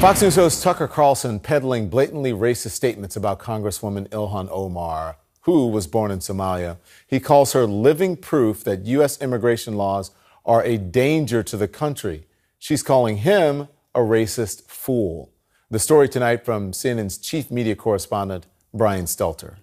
Fox News host Tucker Carlson peddling blatantly racist statements about Congresswoman ILhan Omar, who was born in Somalia. He calls her living proof that U.S. immigration laws are a danger to the country. She's calling him a racist fool. The story tonight from CNN's chief media correspondent, Brian Stelter.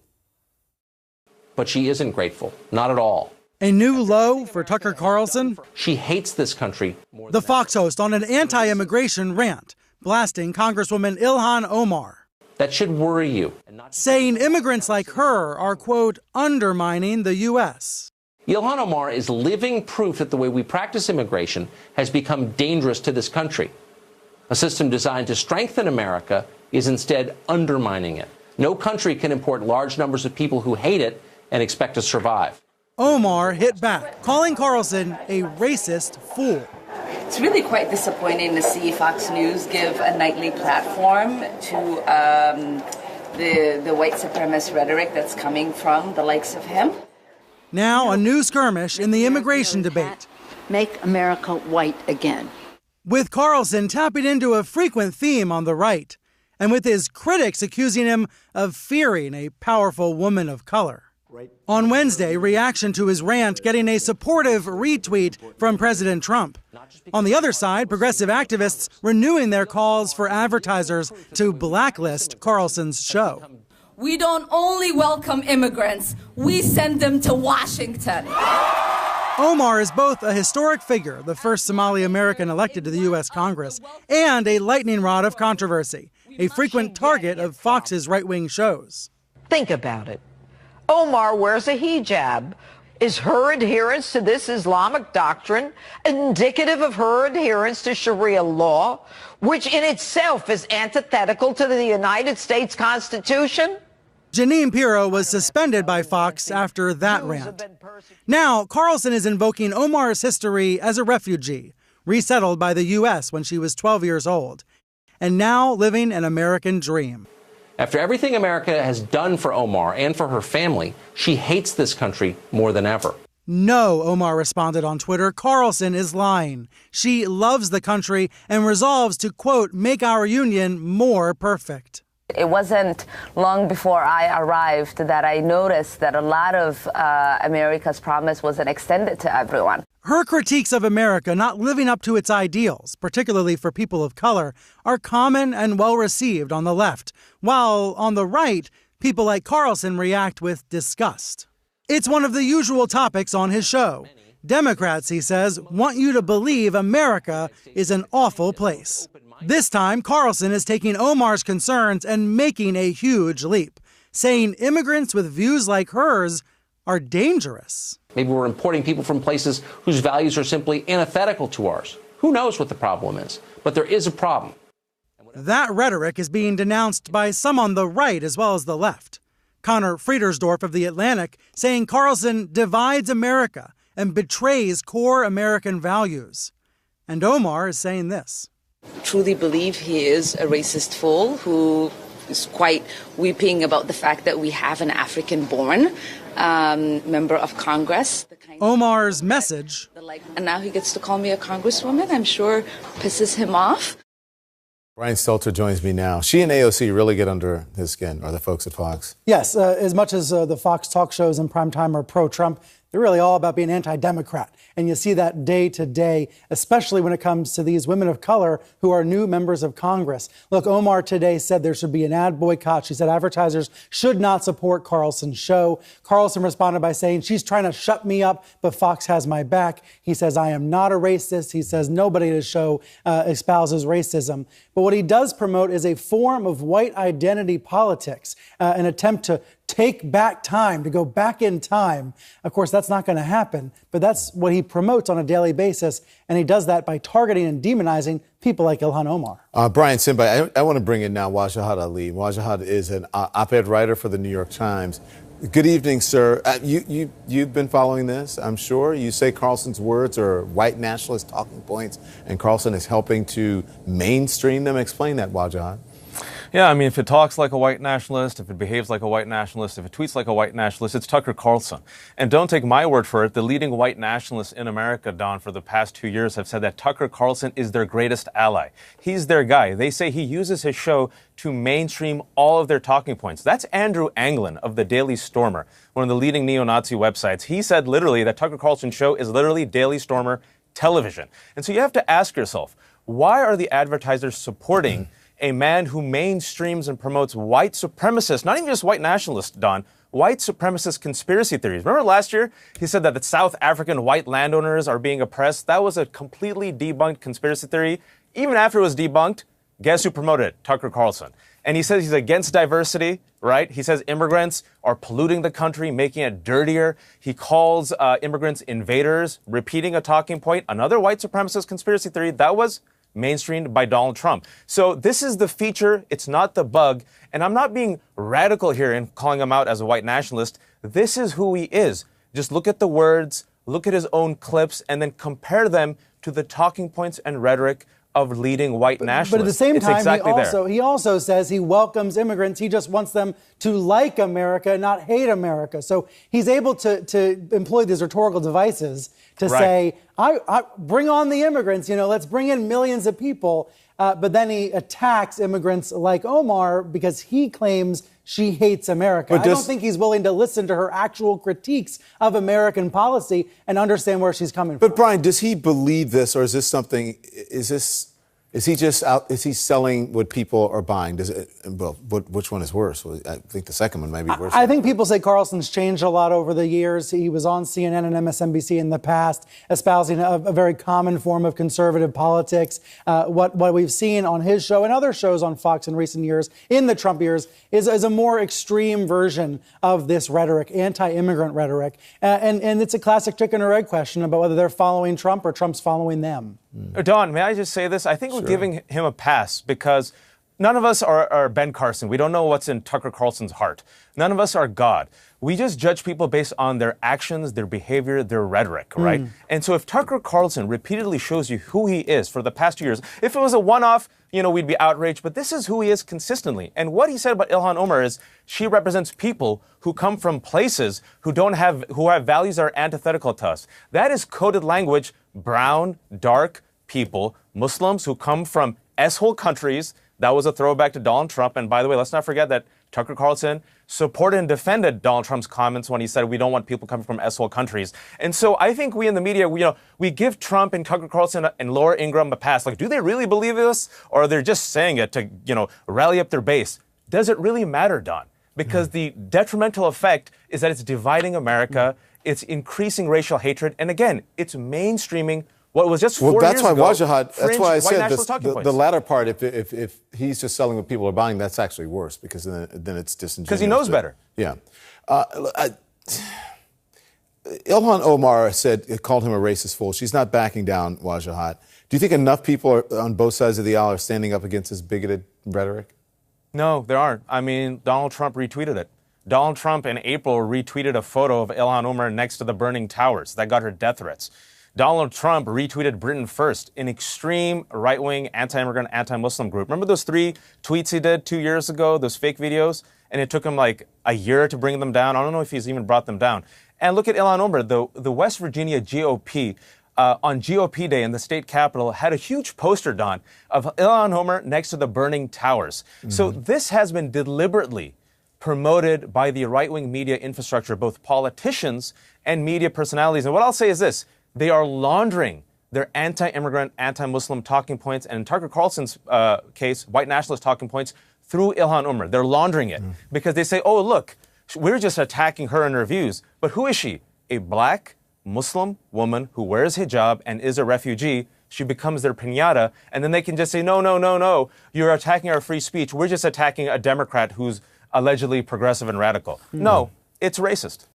But she isn't grateful, not at all. A new low for Tucker Carlson? She hates this country. The Fox host on an anti-immigration rant, blasting Congresswoman ILhan Omar. That should worry you. Saying immigrants like her are, quote, undermining the U.S. ILhan Omar is living proof that the way we practice immigration has become dangerous to this country. A system designed to strengthen America is instead undermining it. No country can import large numbers of people who hate it and expect to survive. Omar hit back, calling Carlson a racist fool. It's really quite disappointing to see Fox News give a nightly platform to the white supremacist rhetoric that's coming from the likes of him. Now a new skirmish in the immigration debate. Make America white again. With Carlson tapping into a frequent theme on the right, and with his critics accusing him of fearing a powerful woman of color. On Wednesday, reaction to his rant getting a supportive retweet from President Trump. On the other side, progressive activists renewing their calls for advertisers to blacklist Carlson's show. We don't only welcome immigrants, we send them to Washington. Omar is both a historic figure, the first Somali American elected to the U.S. Congress, and a lightning rod of controversy, a frequent target of Fox's right-wing shows. Think about it. Omar wears a hijab. Is her adherence to this Islamic doctrine indicative of her adherence to Sharia law, which in itself is antithetical to the United States Constitution? Jeanine Pirro was suspended by Fox after that rant. Now, Carlson is invoking Omar's history as a refugee, resettled by the U.S. when she was 12 years old, and now living an American dream. After everything America has done for Omar and for her family, she hates this country more than ever. No, Omar responded on Twitter, Carlson is lying. She loves the country and resolves to, quote, make our union more perfect. It wasn't long before I arrived that I noticed that a lot of America's promise wasn't extended to everyone. Her critiques of America not living up to its ideals, particularly for people of color, are common and well received on the left, while on the right, people like Carlson react with disgust. It's one of the usual topics on his show. Democrats, he says, want you to believe America is an awful place. This time, Carlson is taking Omar's concerns and making a huge leap, saying immigrants with views like hers are dangerous. Maybe we're importing people from places whose values are simply antithetical to ours. Who knows what the problem is? But there is a problem. That rhetoric is being denounced by some on the right as well as the left. Connor Friedersdorf of The Atlantic saying Carlson divides America and betrays core American values. And Omar is saying this. Truly believe he is a racist fool who is quite weeping about the fact that we have an African-born member of Congress. Omar's message. And now he gets to call me a congresswoman. I'm sure pisses him off. Brian Stelter joins me now. She and AOC really get under his skin, or the folks at Fox. Yes, as much as the Fox talk shows in primetime are pro-Trump, they're really all about being anti-Democrat. And you see that day to day, especially when it comes to these women of color who are new members of Congress. Look, Omar today said there should be an ad boycott. She said advertisers should not support Carlson's show. Carlson responded by saying, she's trying to shut me up, but Fox has my back. He says, I am not a racist. He says nobody at his show espouses racism. But what he does promote is a form of white identity politics, an attempt to take back time, to go back in time. Of course, that's not going to happen, but that's what he promotes on a daily basis, and he does that by targeting and demonizing people like ILhan Omar. Brian Simba, I want to bring in now Wajahat Ali. Wajahat is an op-ed writer for the New York Times. Good evening, sir. You've been following this, I'm sure. You say Carlson's words are white nationalist talking points, and Carlson is helping to mainstream them. Explain that, Wajahat. Yeah, I mean, if it talks like a white nationalist, if it behaves like a white nationalist, if it tweets like a white nationalist, it's Tucker Carlson. And don't take my word for it. The leading white nationalists in America, Don, for the past 2 years have said that Tucker Carlson is their greatest ally. He's their guy. They say he uses his show to mainstream all of their talking points. That's Andrew Anglin of the Daily Stormer, one of the leading neo-Nazi websites. He said literally that Tucker Carlson's show is literally Daily Stormer television. And so you have to ask yourself, why are the advertisers supporting a man who mainstreams and promotes white supremacist, not even just white nationalist, Don, white supremacist conspiracy theories? Remember last year, he said that the South African white landowners are being oppressed? That was a completely debunked conspiracy theory. Even after it was debunked, guess who promoted it? Tucker Carlson. And he says he's against diversity, right? He says immigrants are polluting the country, making it dirtier. He calls immigrants invaders, repeating a talking point. Another white supremacist conspiracy theory that was mainstreamed by Donald Trump. So this is the feature. It's not the bug. And I'm not being radical here in calling him out as a white nationalist. This is who he is. Just look at the words, look at his own clips, and then compare them to the talking points and rhetoric of leading white nationalists. But at the same time, exactly he also says he welcomes immigrants. He just wants them to like America, not hate America. So he's able to employ these rhetorical devices to say, I bring on the immigrants, let's bring in millions of people. But then he attacks immigrants like Omar because he claims she hates America. I don't think he's willing to listen to her actual critiques of American policy and understand where she's coming from. But Brian, does he believe this, or is this something? Is he just out? Is he selling what people are buying? Which one is worse? Well, I think the second one might be worse. I think people say Carlson's changed a lot over the years. He was on CNN and MSNBC in the past, espousing a very common form of conservative politics. What we've seen on his show and other shows on Fox in recent years, in the Trump years, is a more extreme version of this rhetoric, anti-immigrant rhetoric. And it's a classic chicken or egg question about whether they're following Trump or Trump's following them. Don, may I just say this? I think we're giving him a pass because none of us are Ben Carson. We don't know what's in Tucker Carlson's heart. None of us are God. We just judge people based on their actions, their behavior, their rhetoric, right? And so if Tucker Carlson repeatedly shows you who he is for the past 2 years, if it was a one-off, we'd be outraged, but this is who he is consistently. And what he said about ILhan Omar is she represents people who come from places who have values that are antithetical to us. That is coded language, brown, dark people, Muslims who come from S-hole countries. That was a throwback to Donald Trump. And by the way, let's not forget that Tucker Carlson supported and defended Donald Trump's comments when he said we don't want people coming from S-hole countries. And so I think we in the media, we give Trump and Tucker Carlson and Laura Ingraham a pass. Like, do they really believe this? Or are they just saying it to, rally up their base? Does it really matter, Don? Because the detrimental effect is that it's dividing America. It's increasing racial hatred. And again, it's mainstreaming what was just 4 years ago. That's why I said the latter part, if he's just selling what people are buying, that's actually worse because then it's disingenuous. Because he knows better. Yeah. ILhan Omar called him a racist fool. She's not backing down, Wajahat. Do you think enough people on both sides of the aisle are standing up against his bigoted rhetoric? No, there aren't. I mean, Donald Trump retweeted it. Donald Trump in April retweeted a photo of ILhan Omar next to the burning towers. That got her death threats. Donald Trump retweeted Britain First, an extreme right-wing, anti-immigrant, anti-Muslim group. Remember those 3 tweets he did 2 years ago, those fake videos? And it took him like a year to bring them down. I don't know if he's even brought them down. And look at ILhan Omar, the West Virginia GOP, on GOP Day in the state capitol, had a huge poster, Don, of ILhan Omar next to the burning towers. So this has been deliberately promoted by the right-wing media infrastructure, both politicians and media personalities. And what I'll say is this. They are laundering their anti-immigrant, anti-Muslim talking points, and in Tucker Carlson's case, white nationalist talking points, through ILhan Omar. They're laundering it because they say, oh, look, we're just attacking her and her views. But who is she? A black Muslim woman who wears hijab and is a refugee. She becomes their piñata, and then they can just say, no, you're attacking our free speech. We're just attacking a Democrat who's allegedly progressive and radical. No, it's racist.